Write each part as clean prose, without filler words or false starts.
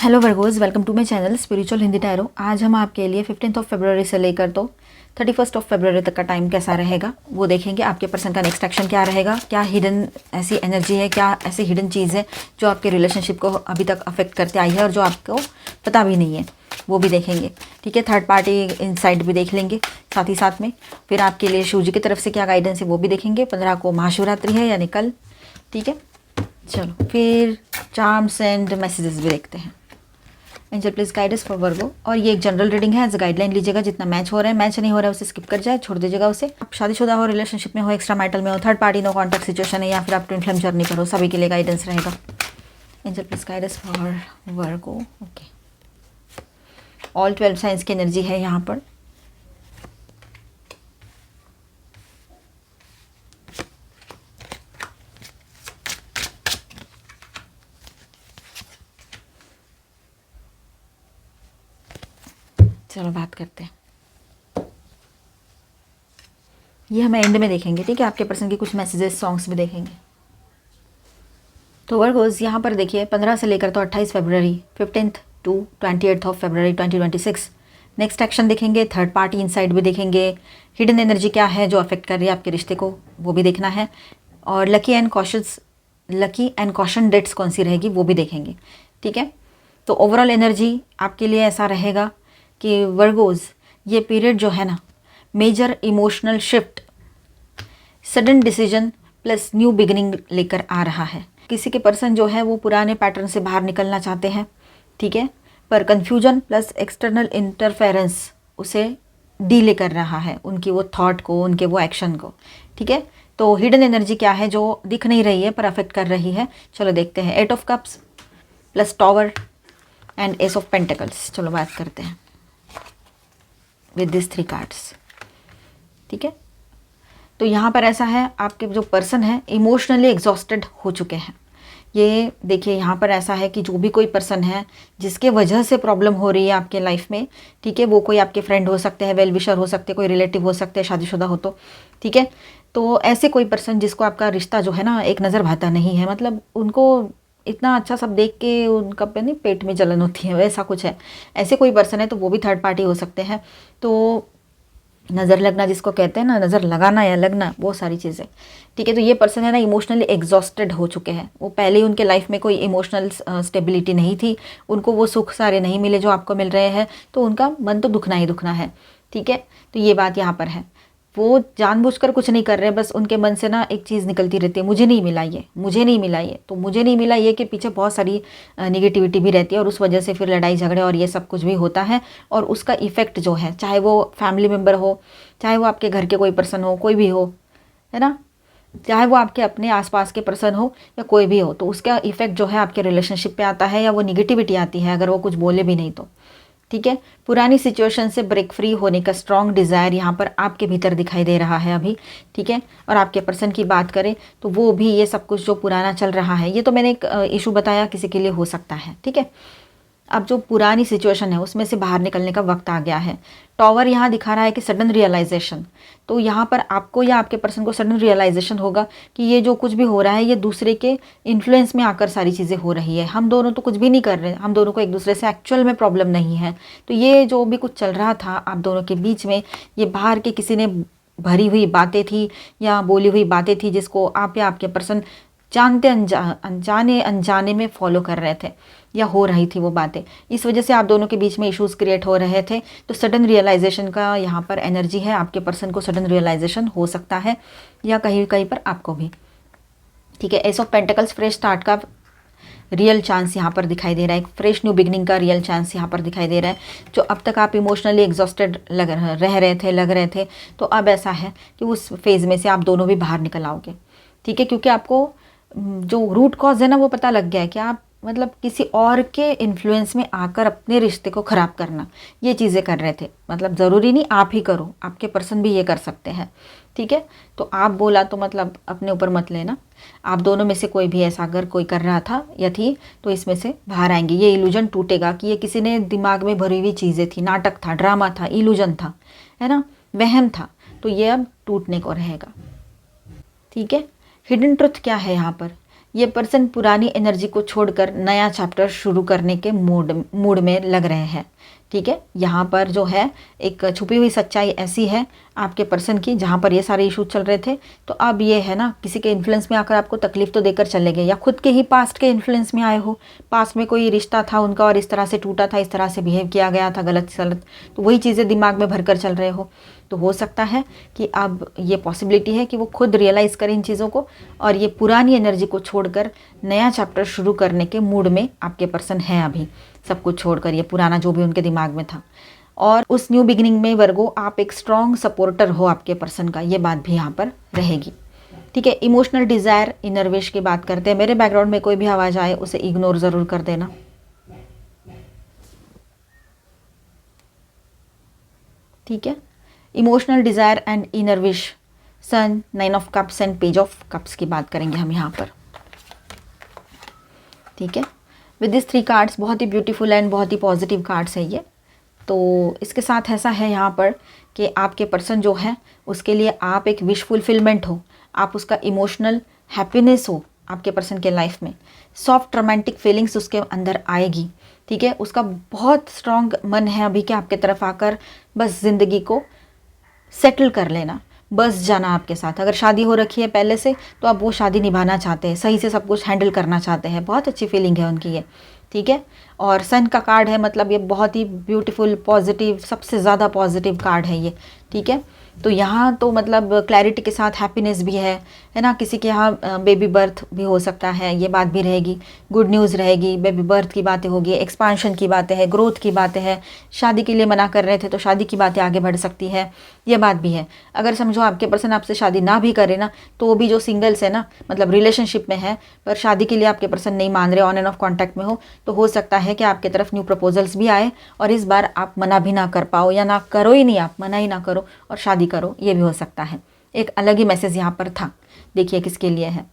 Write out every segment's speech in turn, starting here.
Hello Virgos, welcome to my channel spiritual Hindi tarot. आज हम आपके लिए 15 फरवरी से लेकर तो 31 फरवरी तक का टाइम कैसा रहेगा वो देखेंगे। आपके पर्सन का नेक्स्ट एक्शन क्या रहेगा, क्या हिडन ऐसी एनर्जी है, क्या ऐसी हिडन चीज़ है जो आपके रिलेशनशिप को अभी तक अफेक्ट करते आई है और जो आपको पता भी नहीं है, वो भी देखेंगे। ठीक है, थर्ड पार्टी इनसाइट भी देख लेंगे साथ ही साथ में। फिर आपके लिए शिव जी की तरफ से क्या गाइडेंस है वो भी देखेंगे। 15 को महाशिवरात्रि है यानी कल। ठीक है, चलो फिर चार्म्स एंड मैसेजेस भी देखते हैं। Angel please guide us for Virgo. और ये एक जनरल रीडिंग है, एज अ गाइडलाइन लीजिएगा। जितना मैच हो रहा है, मैच नहीं हो रहा है उसे स्किप कर जाए, छोड़ दीजिएगा उसे। आप शादीशुदा हो, रिलेशनशिप में हो, एक्स्ट्रा मैरिटल में हो, third party no contact situation है, या फिर आप ट्विन फ्लेम जर्नी पर हो, सभी के लिए गाइडेंस रहेगा। Angel please guide us for Virgo. Okay, all 12 signs की एनर्जी है यहाँ पर। चलो बात करते हैं। ये हम एंड में देखेंगे। ठीक है, आपके पर्सन के कुछ मैसेजेस, सॉन्ग्स भी देखेंगे। तो वर्गोज यहाँ पर देखिए, 15 से लेकर तो 28 फरवरी, 15 टू 28 फरवरी 2026 नेक्स्ट एक्शन देखेंगे। थर्ड पार्टी इनसाइड भी देखेंगे। हिडन एनर्जी क्या है जो अफेक्ट कर रही है आपके रिश्ते को, वो भी देखना है। और लकी एंड कॉशन डेट्स कौन सी रहेगी वो भी देखेंगे। ठीक है, तो ओवरऑल एनर्जी आपके लिए ऐसा रहेगा कि वर्गोज ये पीरियड जो है ना, major emotional shift, sudden decision plus new beginning लेकर आ रहा है। किसी के पर्सन जो है वो पुराने पैटर्न से बाहर निकलना चाहते हैं। ठीक है, पर कन्फ्यूजन प्लस एक्सटर्नल इंटरफेरेंस उसे डीले कर रहा है, उनकी वो थॉट को, उनके वो एक्शन को। ठीक है, तो हिडन एनर्जी क्या है जो दिख नहीं रही है पर अफेक्ट कर रही है, चलो देखते हैं। 8 of cups plus tower and S of pentacles. चलो बात करते हैं विद दिस 3 कार्ड्स। ठीक है, तो यहाँ पर ऐसा है, आपके जो पर्सन है इमोशनली एग्जॉस्टेड हो चुके हैं। ये देखिए, यहाँ पर ऐसा है कि जो भी कोई पर्सन है जिसके वजह से प्रॉब्लम हो रही है आपके लाइफ में, ठीक है, वो कोई आपके फ्रेंड हो सकते हैं, वेल विशर हो सकते हैं, कोई रिलेटिव हो सकते हैं शादीशुदा हो तो। ठीक है, तो ऐसे कोई पर्सन जिसको आपका रिश्ता जो है ना एक नज़र भाता नहीं है, मतलब उनको इतना अच्छा सब देख के उनका पे नहीं पेट में जलन होती है, वैसा कुछ है। ऐसे कोई पर्सन है तो वो भी थर्ड पार्टी हो सकते हैं। तो नज़र लगना जिसको कहते हैं ना, नज़र लगाना या लगना, वो सारी चीज़ें। ठीक है, तो ये पर्सन है ना इमोशनली एग्जॉस्टेड हो चुके हैं। वो पहले ही उनके लाइफ में कोई इमोशनल स्टेबिलिटी नहीं थी, उनको वो सुख सारे नहीं मिले जो आपको मिल रहे हैं, तो उनका मन तो दुखना ही दुखना है। ठीक है, तो ये बात यहाँ पर है। वो जानबूझकर कुछ नहीं कर रहे, बस उनके मन से ना एक चीज़ निकलती रहती है, मुझे नहीं मिला ये, मुझे नहीं मिला ये। तो मुझे नहीं मिला ये के पीछे बहुत सारी निगेटिविटी भी रहती है, और उस वजह से फिर लड़ाई झगड़े और ये सब कुछ भी होता है। और उसका इफ़ेक्ट जो है, चाहे वो फैमिली मेम्बर हो, चाहे वो आपके घर के कोई पर्सन हो, कोई भी हो, है ना, चाहे वो आपके अपने आसपास के पर्सन हो या कोई भी हो, तो उसका इफ़ेक्ट जो है आपके रिलेशनशिप पे आता है, या वो निगेटिविटी आती है अगर वो कुछ बोले भी नहीं तो। ठीक है, पुरानी सिचुएशन से ब्रेक फ्री होने का स्ट्रॉन्ग डिज़ायर यहाँ पर आपके भीतर दिखाई दे रहा है अभी। ठीक है, और आपके पर्सन की बात करें तो वो भी ये सब कुछ जो पुराना चल रहा है, ये तो मैंने एक इशू बताया, किसी के लिए हो सकता है। ठीक है, अब जो पुरानी सिचुएशन है उसमें से बाहर निकलने का वक्त आ गया है। टॉवर यहाँ दिखा रहा है कि सडन रियलाइजेशन, तो यहाँ पर आपको या आपके पर्सन को सडन रियलाइजेशन होगा कि ये जो कुछ भी हो रहा है ये दूसरे के इन्फ्लुएंस में आकर सारी चीज़ें हो रही है। हम दोनों तो कुछ भी नहीं कर रहे, हम दोनों को एक दूसरे से एक्चुअल में प्रॉब्लम नहीं है। तो ये जो भी कुछ चल रहा था आप दोनों के बीच में, ये बाहर के किसी ने भरी हुई बातें थी या बोली हुई बातें थी, जिसको आप या आपके पर्सन जानते अनजाने अनजाने में फॉलो कर रहे थे, या हो रही थी वो बातें। इस वजह से आप दोनों के बीच में इश्यूज क्रिएट हो रहे थे। तो सडन रियलाइजेशन का यहाँ पर एनर्जी है, आपके पर्सन को सडन रियलाइजेशन हो सकता है, या कहीं कहीं पर आपको भी। ठीक है, S of pentacles, fresh start का रियल चांस यहाँ पर दिखाई दे रहा है, एक फ्रेश न्यू बिगनिंग का रियल चांस यहाँ पर दिखाई दे रहा है। जो अब तक आप इमोशनली एग्जॉस्टेड लग रहे थे, तो अब ऐसा है कि उस फेज़ में से आप दोनों भी बाहर निकल आओगे। ठीक है, क्योंकि आपको जो रूट कॉज है ना वो पता लग गया है कि आप मतलब किसी और के इन्फ्लुएंस में आकर अपने रिश्ते को ख़राब करना, ये चीज़ें कर रहे थे। मतलब ज़रूरी नहीं आप ही करो, आपके पर्सन भी ये कर सकते हैं। ठीक है, तो आप बोला तो मतलब अपने ऊपर मत लेना। आप दोनों में से कोई भी ऐसा अगर कोई कर रहा था या थी, तो इसमें से बाहर आएंगे। ये इल्यूजन टूटेगा कि ये किसी ने दिमाग में भरी हुई चीज़ें थी, नाटक था, ड्रामा था, इल्यूजन था, है ना, वहम था, तो ये अब टूटने को रहेगा। ठीक है, हिडन ट्रुथ क्या है यहाँ पर, ये पर्सन पुरानी एनर्जी को छोड़कर नया चैप्टर शुरू करने के मूड में लग रहे हैं। ठीक है, यहाँ पर जो है एक छुपी हुई सच्चाई ऐसी है आपके पर्सन की, जहाँ पर ये सारे इश्यूज चल रहे थे, तो अब ये है ना, किसी के इन्फ्लुएंस में आकर आपको तकलीफ तो देकर चले गए, या खुद के ही पास्ट के इन्फ्लुएंस में आए हो। पास्ट में कोई रिश्ता था उनका और इस तरह से टूटा था, इस तरह से बिहेव किया गया था गलत सलत, तो वही चीज़ें दिमाग में भर कर चल रहे हो। तो हो सकता है कि अब ये पॉसिबिलिटी है कि वो खुद रियलाइज़ करें इन चीज़ों को, और ये पुरानी एनर्जी को छोड़कर नया चैप्टर शुरू करने के मूड में आपके पर्सन हैं अभी, सब कुछ छोड़कर, ये पुराना जो भी उनके दिमाग में था। और उस न्यू बिगिनिंग में वर्गो आप एक स्ट्रॉन्ग सपोर्टर हो आपके पर्सन का, ये बात भी यहाँ पर रहेगी। ठीक है, इमोशनल डिज़ायर, इनर विश की बात करते हैं। मेरे बैकग्राउंड में कोई भी आवाज़ आए उसे इग्नोर ज़रूर कर देना। ठीक है, emotional desire and inner wish, sun, 9 of cups and page of cups की बात करेंगे हम यहाँ पर। ठीक है, विद दिस 3 कार्ड्स, बहुत ही ब्यूटीफुल एंड बहुत ही पॉजिटिव कार्ड्स है ये। तो इसके साथ ऐसा है यहाँ पर कि आपके पर्सन जो है उसके लिए आप एक विश फुलफिलमेंट हो, आप उसका इमोशनल हैप्पीनेस हो आपके पर्सन के लाइफ में, सॉफ्ट रोमांटिक फीलिंग्स उसके अंदर आएगी। ठीक है, उसका बहुत स्ट्रॉन्ग मन है अभी कि आपके तरफ आकर बस ज़िंदगी को सेटल कर लेना, बस जाना आपके साथ। अगर शादी हो रखी है पहले से तो अब वो शादी निभाना चाहते हैं, सही से सब कुछ हैंडल करना चाहते हैं, बहुत अच्छी फीलिंग है उनकी ये। ठीक है, और सन का कार्ड है, मतलब ये बहुत ही ब्यूटीफुल पॉजिटिव, सबसे ज़्यादा पॉजिटिव कार्ड है ये। ठीक है, तो यहाँ तो मतलब क्लैरिटी के साथ हैप्पीनेस भी है ना, किसी के यहाँ बेबी बर्थ भी हो सकता है, ये बात भी रहेगी, गुड न्यूज़ रहेगी, बेबी बर्थ की बातें होगी, एक्सपांशन की बातें हैं, ग्रोथ की बातें हैं, शादी के लिए मना कर रहे थे तो शादी की बातें आगे बढ़ सकती है, ये बात भी है। अगर समझो आपके पर्सन आपसे शादी ना भी करे ना, तो वो भी जो सिंगल्स है ना, मतलब रिलेशनशिप में है पर शादी के लिए आपके पर्सन नहीं मान रहे, ऑन एंड ऑफ कॉन्टैक्ट में हो सकता है कि आपके तरफ न्यू प्रपोजल्स भी आए और इस बार आप मना भी ना कर पाओ, या ना करो ही नहीं, आप मना ही ना करो और शादी करो, ये भी हो सकता है। एक अलग ही मैसेज यहाँ पर था, देखिए किसके लिए है।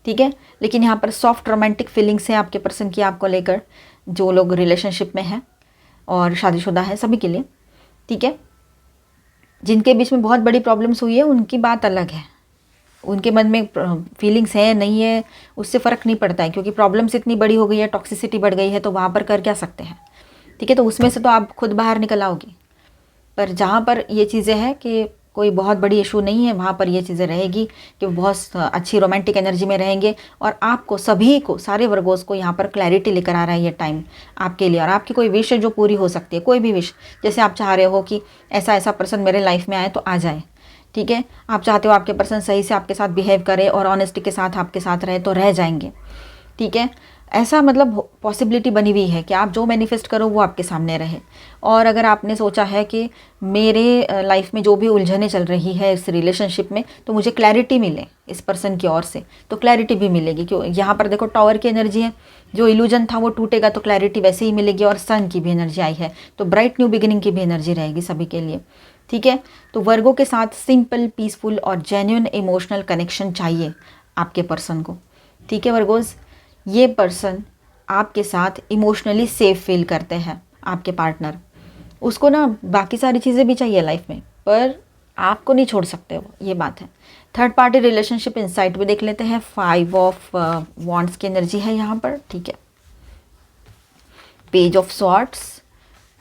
ठीक है, लेकिन यहाँ पर सॉफ्ट रोमांटिक फीलिंग्स है आपके पर्सन की आपको लेकर, जो लोग रिलेशनशिप में हैं और शादीशुदा है सभी के लिए। ठीक है, जिनके बीच में बहुत बड़ी प्रॉब्लम्स हुई है उनकी बात अलग है, उनके मन में फीलिंग्स है नहीं है उससे फ़र्क नहीं पड़ता है, क्योंकि प्रॉब्लम्स इतनी बड़ी हो गई है, टॉक्सिसिटी बढ़ गई है, तो वहाँ पर कर क्या सकते हैं। ठीक है, तो उसमें से तो आप खुद बाहर निकल आओगी, पर जहाँ पर ये चीज़ें हैं कि कोई बहुत बड़ी इशू नहीं है, वहाँ पर ये चीज़ें रहेगी कि वो बहुत अच्छी रोमांटिक एनर्जी में रहेंगे, और आपको सभी को, सारे वर्गोस को यहाँ पर क्लैरिटी लेकर आ रहा है ये टाइम आपके लिए। और आपकी कोई विश है जो पूरी हो सकती है, कोई भी विश, जैसे आप चाह रहे हो कि ऐसा ऐसा पर्सन मेरे लाइफ में आए तो आ जाए। ठीक है, आप चाहते हो आपके पर्सन सही से आपके साथ बिहेव करे और ऑनेस्टी के साथ आपके साथ रहे तो रह जाएंगे। ठीक है, ऐसा मतलब पॉसिबिलिटी बनी हुई है कि आप जो मैनिफेस्ट करो वो आपके सामने रहे। और अगर आपने सोचा है कि मेरे लाइफ में जो भी उलझने चल रही है इस रिलेशनशिप में, तो मुझे क्लैरिटी मिले इस पर्सन की ओर से, तो क्लैरिटी भी मिलेगी। क्यों, यहाँ पर देखो टावर की एनर्जी है, जो इल्यूजन था वो टूटेगा तो क्लैरिटी वैसे ही मिलेगी, और सन की भी एनर्जी आई है तो ब्राइट न्यू बिगिनिंग की भी एनर्जी रहेगी सभी के लिए। ठीक है, तो वर्गों के साथ सिंपल, पीसफुल और जेन्युइन इमोशनल कनेक्शन चाहिए आपके पर्सन को। ठीक है वर्गोज़, ये पर्सन आपके साथ इमोशनली सेफ फील करते हैं, आपके पार्टनर, उसको ना बाकी सारी चीज़ें भी चाहिए लाइफ में, पर आपको नहीं छोड़ सकते वो, ये बात है। थर्ड पार्टी रिलेशनशिप इनसाइट भी देख लेते हैं। 5 ऑफ वॉन्ड्स की एनर्जी है यहाँ पर। ठीक है, page of swords,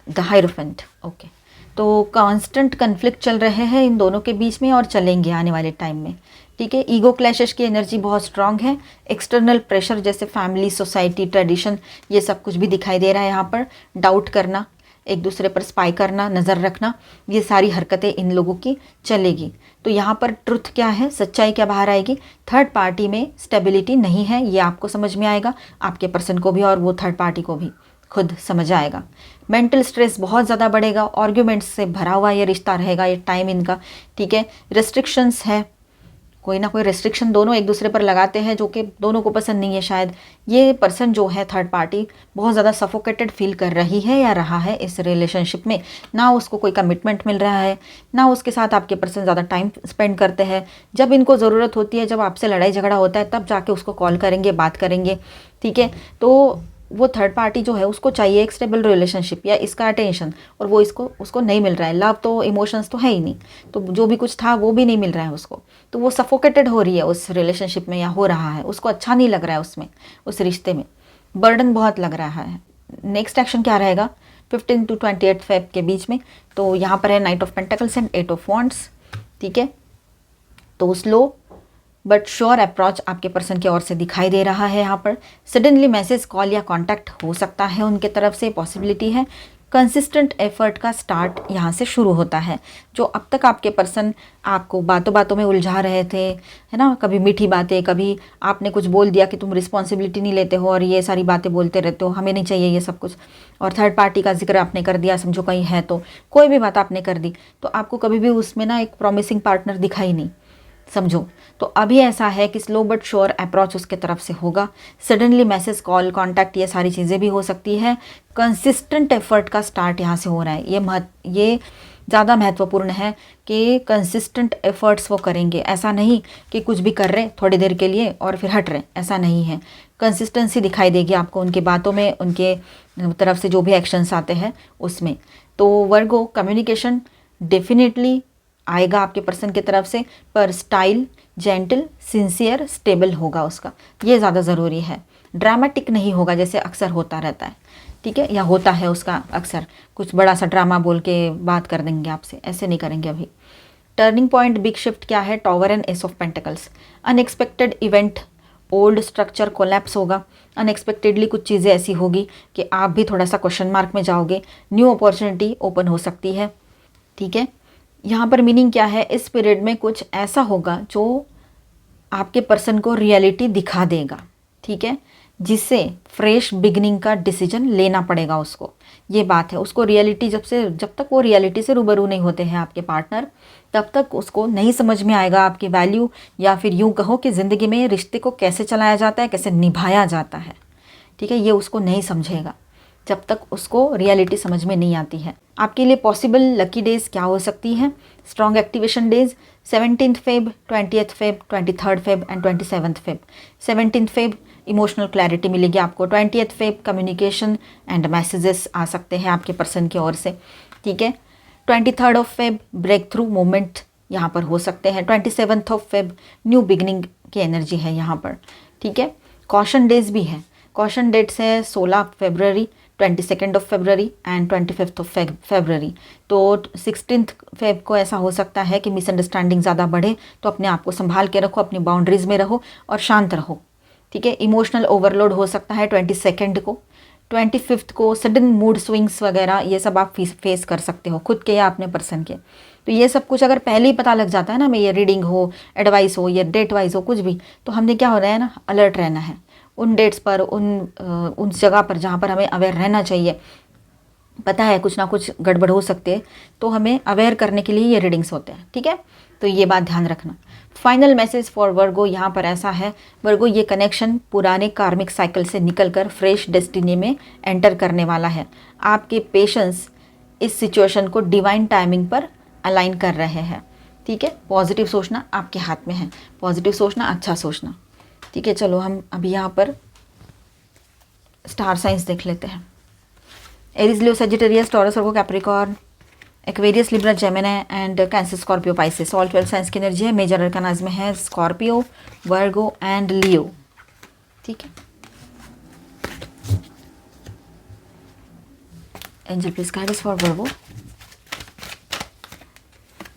the hierophant. Okay, तो कांस्टेंट कन्फ्लिक्ट चल रहे हैं इन दोनों के बीच में और चलेंगे आने वाले टाइम में। ठीक है, ईगो क्लैशेस की एनर्जी बहुत स्ट्रांग है, एक्सटर्नल प्रेशर जैसे फैमिली, सोसाइटी, ट्रेडिशन, ये सब कुछ भी दिखाई दे रहा है यहाँ पर। डाउट करना, एक दूसरे पर स्पाई करना, नज़र रखना, ये सारी हरकतें इन लोगों की चलेगी। तो यहाँ पर ट्रुथ क्या है, सच्चाई क्या बाहर आएगी, थर्ड पार्टी में स्टेबिलिटी नहीं है, ये आपको समझ में आएगा, आपके पर्सन को भी और वो थर्ड पार्टी को भी खुद समझ आएगा। मेंटल स्ट्रेस बहुत ज़्यादा बढ़ेगा, आर्ग्यूमेंट्स से भरा हुआ ये रिश्ता रहेगा ये टाइम इनका। ठीक है, रेस्ट्रिक्शंस है, कोई ना कोई रेस्ट्रिक्शन दोनों एक दूसरे पर लगाते हैं जो कि दोनों को पसंद नहीं है शायद। ये पर्सन जो है थर्ड पार्टी बहुत ज़्यादा सफोकेटेड फील कर रही है या रहा है इस रिलेशनशिप में, ना उसको कोई कमिटमेंट मिल रहा है, ना उसके साथ आपके पर्सन ज़्यादा टाइम स्पेंड करते हैं। जब इनको ज़रूरत होती है, जब आपसे लड़ाई झगड़ा होता है, तब जाके उसको कॉल करेंगे, बात करेंगे। ठीक है, तो वो थर्ड पार्टी जो है उसको चाहिए एक स्टेबल रिलेशनशिप या इसका अटेंशन, और वो उसको नहीं मिल रहा है। लव तो इमोशंस तो है ही नहीं, तो जो भी कुछ था वो भी नहीं मिल रहा है उसको, तो वो सफोकेटेड हो रही है उस रिलेशनशिप में या हो रहा है, उसको अच्छा नहीं लग रहा है उसमें, उस रिश्ते में बर्डन बहुत लग रहा है। नेक्स्ट एक्शन क्या रहेगा 15 to 28 फेब के बीच में? तो यहाँ पर है night of pentacles and 8 of wands, ठीक है। तो स्लो बट श्योर अप्रोच आपके पर्सन की ओर से दिखाई दे रहा है। यहाँ पर सडनली मैसेज, कॉल या कॉन्टैक्ट हो सकता है उनके तरफ से, पॉसिबिलिटी है। कंसिस्टेंट एफर्ट का स्टार्ट यहाँ से शुरू होता है। जो अब तक आपके पर्सन आपको बातों बातों में उलझा रहे थे, है ना, कभी मीठी बातें, कभी आपने कुछ बोल दिया कि तुम रिस्पॉन्सिबिलिटी नहीं लेते हो और ये सारी बातें बोलते रहते हो, हमें नहीं चाहिए ये सब कुछ, और थर्ड पार्टी का जिक्र आपने कर दिया, समझो कहीं है तो कोई भी बात आपने कर दी, तो आपको कभी भी उसमें ना एक प्रॉमिसिंग पार्टनर दिखाई नहीं, समझो। तो अभी ऐसा है कि स्लो बट श्योर अप्रोच उसके तरफ से होगा। सडनली मैसेज, कॉल, कॉन्टैक्ट, ये सारी चीज़ें भी हो सकती है। कंसिस्टेंट एफर्ट का स्टार्ट यहाँ से हो रहा है। ये ज़्यादा महत्वपूर्ण है कि कंसिस्टेंट एफर्ट्स वो करेंगे। ऐसा नहीं कि कुछ भी कर रहे थोड़ी देर के लिए और फिर हट रहे, ऐसा नहीं है। कंसिस्टेंसी दिखाई देगी आपको उनकी बातों में, उनके तरफ से जो भी एक्शंस आते हैं उसमें। तो वर्गो, कम्युनिकेशन डेफिनेटली आएगा आपके पर्सन की तरफ से, पर स्टाइल जेंटल, सिंसियर, स्टेबल होगा उसका, ये ज़्यादा ज़रूरी है। ड्रामेटिक नहीं होगा जैसे अक्सर होता रहता है, ठीक है, या होता है उसका अक्सर, कुछ बड़ा सा ड्रामा बोल के बात कर देंगे आपसे, ऐसे नहीं करेंगे अभी। टर्निंग पॉइंट, बिग शिफ्ट क्या है? Tower and S of pentacles. Unexpected event, old structure collapse होगा। अनएक्सपेक्टेडली कुछ चीज़ें ऐसी होगी कि आप भी थोड़ा सा क्वेश्चन मार्क में जाओगे। न्यू अपॉर्चुनिटी ओपन हो सकती है, ठीक है। यहाँ पर मीनिंग क्या है? इस पीरियड में कुछ ऐसा होगा जो आपके पर्सन को रियलिटी दिखा देगा, ठीक है, जिससे फ्रेश बिगनिंग का डिसीजन लेना पड़ेगा उसको। ये बात है, उसको रियलिटी जब तक वो रियलिटी से रूबरू नहीं होते हैं आपके पार्टनर, तब तक उसको नहीं समझ में आएगा आपकी वैल्यू, या फिर यूँ कहो कि ज़िंदगी में रिश्ते को कैसे चलाया जाता है, कैसे निभाया जाता है, ठीक है। ये उसको नहीं समझेगा जब तक उसको रियलिटी समझ में नहीं आती है। आपके लिए पॉसिबल लकी डेज क्या हो सकती हैं? Strong activation days 17 Feb, 20 Feb, 23 Feb and 27 Feb. 17 Feb emotional clarity मिलेगी आपको। 20 फेब कम्युनिकेशन एंड मैसेजेस आ सकते हैं आपके पर्सन की ओर से, ठीक है। 23 of Feb breakthrough moment यहाँ पर हो सकते हैं। 27 ऑफ फेब न्यू बिगनिंग की एनर्जी है यहाँ पर, ठीक है। कॉशन डेज भी है। कॉशन डेट्स है 16 फरवरी, 22 of February and 25 of February. तो 16 फेब को ऐसा हो सकता है कि मिसअंडरस्टैंडिंग ज़्यादा बढ़े, तो अपने आप को संभाल के रखो, अपनी बाउंड्रीज़ में रहो और शांत रहो, ठीक है। इमोशनल ओवरलोड हो सकता है 22 को। 25 को सडन मूड स्विंग्स वगैरह ये सब आप फेस कर सकते हो, खुद के या अपने पर्सन के। तो ये सब कुछ अगर पहले ही पता लग जाता है ना, मैं ये रीडिंग हो, एडवाइस हो या डेट वाइज हो, कुछ भी, तो हमने क्या हो रहा है ना, अलर्ट रहना है उन डेट्स पर, उन जगह पर जहाँ पर हमें अवेयर रहना चाहिए। पता है कुछ ना कुछ गड़बड़ हो सकती है, तो हमें अवेयर करने के लिए ये रीडिंग्स होते हैं, ठीक है। तो ये बात ध्यान रखना। फाइनल मैसेज फॉर वर्गो यहाँ पर ऐसा है, वर्गो ये कनेक्शन पुराने कार्मिक साइकिल से निकलकर फ्रेश डेस्टिनी में एंटर करने वाला है। आपके पेशेंस इस सिचुएशन को डिवाइन टाइमिंग पर अलाइन कर रहे हैं, ठीक है। पॉजिटिव सोचना आपके हाथ में है, पॉजिटिव सोचना, अच्छा सोचना, ठीक है। चलो हम अभी यहाँ पर स्टार साइंस देख लेते हैं। Aries, Leo, Sagittarius, Taurus, Virgo, Capricorn, Aquarius, Libra, Gemini and Cancer, Scorpio, Pisces. All 12 signs की एनर्जी है। मेजर अरकानाज में है स्कॉर्पियो, वर्गो एंड लियो, ठीक है। Angel please guide us for Virgo.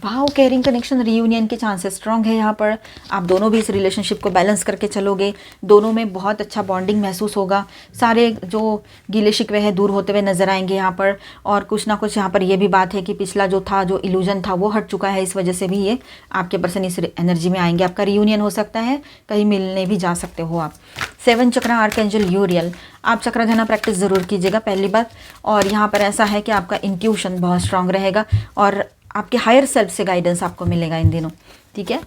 भाव, केयरिंग, कनेक्शन, रियूनियन के chances strong है यहाँ पर। आप दोनों भी इस रिलेशनशिप को बैलेंस करके चलोगे, दोनों में बहुत अच्छा बॉन्डिंग महसूस होगा। सारे जो गीले शिकवे हैं दूर होते हुए नजर आएंगे यहाँ पर। और कुछ ना कुछ यहाँ पर ये भी बात है कि पिछला जो था, जो इल्यूजन था, वो हट चुका है। इस वजह से भी ये आपके पर्सन इस एनर्जी में आएंगे। आपका रियूनियन हो सकता है, कहीं मिलने भी जा सकते हो आप। 7 चक्रा, आर्कएंजल यूरियल। आप चक्रधाना प्रैक्टिस ज़रूर कीजिएगा, पहली बात। और यहाँ पर ऐसा है कि आपका इंट्यूशन बहुत स्ट्रांग रहेगा और आपके हायर सेल्फ से गाइडेंस आपको मिलेगा इन दिनों, ठीक है।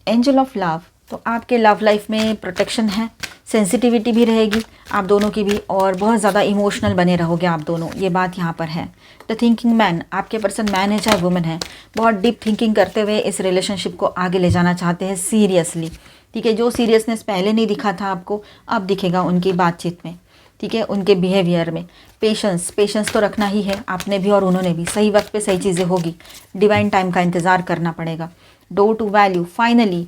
एंजल ऑफ लव, तो आपके लव लाइफ में प्रोटेक्शन है, सेंसिटिविटी भी रहेगी आप दोनों की भी, और बहुत ज़्यादा इमोशनल बने रहोगे आप दोनों, ये बात यहाँ पर है। द थिंकिंग मैन, आपके पर्सन मैन है चाहे वुमेन है, बहुत डीप थिंकिंग करते हुए इस रिलेशनशिप को आगे ले जाना चाहते हैं सीरियसली, ठीक है। जो सीरियसनेस पहले नहीं दिखा था आपको, अब दिखेगा उनकी बातचीत में, ठीक है, उनके बिहेवियर में। पेशेंस तो रखना ही है, आपने भी और उन्होंने भी। सही वक्त पे सही चीज़ें होगी, डिवाइन टाइम का इंतज़ार करना पड़ेगा। डोर टू वैल्यू, फाइनली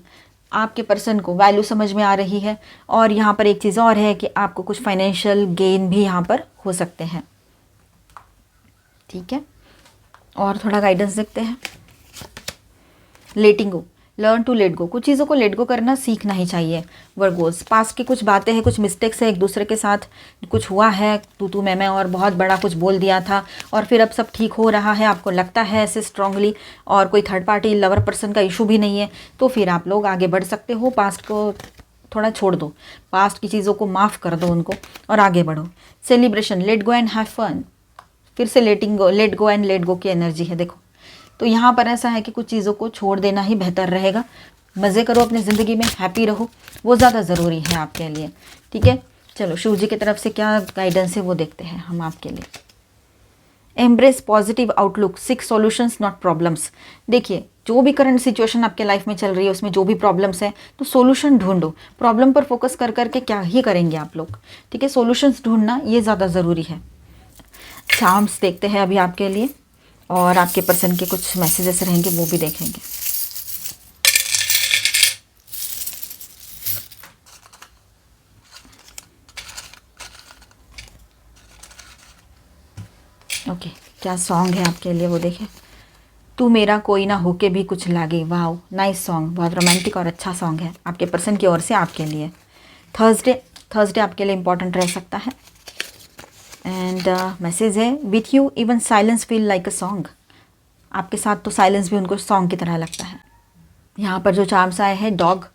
आपके पर्सन को वैल्यू समझ में आ रही है। और यहाँ पर एक चीज़ और है कि आपको कुछ फाइनेंशियल गेन भी यहाँ पर हो सकते हैं, ठीक है। और थोड़ा गाइडेंस देखते हैं। लेटिंग गो, लर्न टू लेट गो, कुछ चीज़ों को लेट गो करना सीखना ही चाहिए। वर्गोस, पास की कुछ बातें हैं, कुछ मिस्टेक्स है, एक दूसरे के साथ कुछ हुआ है, तू मैं और बहुत बड़ा कुछ बोल दिया था और फिर अब सब ठीक हो रहा है, आपको लगता है ऐसे स्ट्रांगली, और कोई थर्ड पार्टी लवर पर्सन का इशू भी नहीं है, तो फिर आप लोग आगे बढ़ सकते हो। पास्ट को थोड़ा छोड़ दो, पास्ट की चीज़ों को माफ़ कर दो उनको और आगे बढ़ो। Celebration, let go and have fun, फिर से let go and let go की एनर्जी है, देखो। तो यहाँ पर ऐसा है कि कुछ चीज़ों को छोड़ देना ही बेहतर रहेगा। मज़े करो अपनी ज़िंदगी में, हैप्पी रहो, वो ज़्यादा ज़रूरी है आपके लिए, ठीक है। चलो शिव जी की तरफ से क्या गाइडेंस है वो देखते हैं हम आपके लिए। Embrace positive outlook, seek solutions not problems. देखिए, जो भी करंट सिचुएशन आपके लाइफ में चल रही है उसमें जो भी प्रॉब्लम्स हैं, तो सॉल्यूशन ढूंढो। प्रॉब्लम पर फोकस कर करके क्या ही करेंगे आप लोग, ठीक है। सॉल्यूशंस ढूंढना ये ज़्यादा ज़रूरी है। चार्म्स देखते हैं अभी आपके लिए, और आपके पर्सन के कुछ मैसेजेस रहेंगे वो भी देखेंगे। ओके, क्या सॉन्ग है आपके लिए वो देखें। तू मेरा कोई ना होके भी कुछ लागे, वाह, नाइस सॉन्ग, बहुत रोमांटिक और अच्छा सॉन्ग है आपके पर्सन की ओर से आपके लिए। थर्सडे आपके लिए इम्पॉर्टेंट रह सकता है। एंड मैसेज है, with you even silence feel like a song. आपके साथ तो साइलेंस भी उनको सॉन्ग की तरह लगता है। यहाँ पर जो चार्म्स आए हैं, डॉग,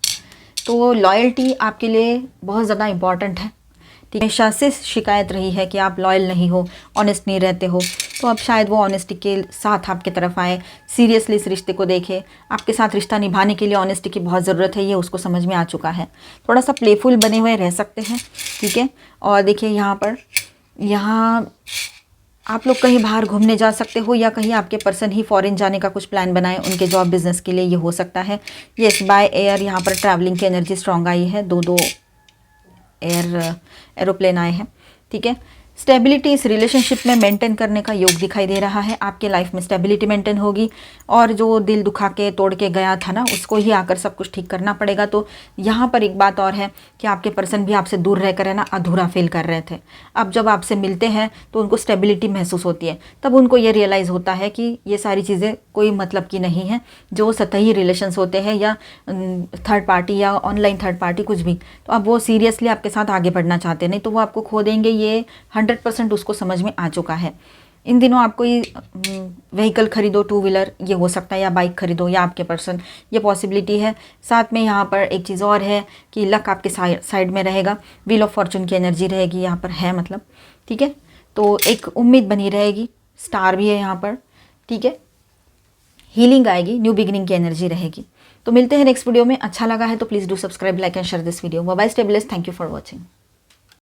तो लॉयल्टी आपके लिए बहुत ज़्यादा इम्पॉर्टेंट है, ठीक है। हमेशा से शिकायत रही है कि आप लॉयल नहीं हो, ऑनेस्ट नहीं रहते हो, तो अब शायद वो ऑनेस्टी के साथ आपकी तरफ आए, सीरियसली इस रिश्ते को देखे। आपके साथ रिश्ता निभाने के लिए ऑनेस्टी की बहुत ज़रूरत है, ये उसको समझ में आ चुका है। थोड़ा सा प्लेफुल बने हुए रह सकते हैं, ठीक है। और देखिए यहाँ आप लोग कहीं बाहर घूमने जा सकते हो, या कहीं आपके पर्सन ही फॉरेन जाने का कुछ प्लान बनाए उनके जॉब बिजनेस के लिए, ये हो सकता है। यस, बाय एयर यहाँ पर ट्रैवलिंग की एनर्जी स्ट्रॉन्ग आई है, दो एरोप्लेन आए हैं, ठीक है। स्टेबिलिटी इस रिलेशनशिप में मेंटेन करने का योग दिखाई दे रहा है। आपके लाइफ में स्टेबिलिटी मेंटेन होगी, और जो दिल दुखा के तोड़ के गया था ना, उसको ही आकर सब कुछ ठीक करना पड़ेगा। तो यहाँ पर एक बात और है कि आपके पर्सन भी आपसे दूर रहकर है ना अधूरा फील कर रहे थे। अब जब आपसे मिलते हैं तो उनको स्टेबिलिटी महसूस होती है, तब उनको ये रियलाइज़ होता है कि ये सारी चीज़ें कोई मतलब की नहीं है, जो सतही रिलेशंस होते हैं या थर्ड पार्टी या ऑनलाइन थर्ड पार्टी कुछ भी, तो अब वो सीरियसली आपके साथ आगे बढ़ना चाहते हैं, नहीं तो वो आपको खो देंगे, ये 100% उसको समझ में आ चुका है। इन दिनों आप कोई व्हीकल खरीदो, टू व्हीलर, ये हो सकता है, या बाइक खरीदो, या आपके पर्सन, ये पॉसिबिलिटी है। साथ में यहाँ पर एक चीज़ और है कि लक आपके साइड में रहेगा, व्हील ऑफ फॉर्चून की एनर्जी रहेगी यहाँ पर है, मतलब, ठीक है। तो एक उम्मीद बनी रहेगी, स्टार भी है यहाँ पर, ठीक है। हीलिंग आएगी, न्यू बिगिनिंग की एनर्जी रहेगी। तो मिलते हैं नेक्स्ट वीडियो में। अच्छा लगा है तो please do subscribe, like and share this video. Bye bye, stay blessed, thank you for watching.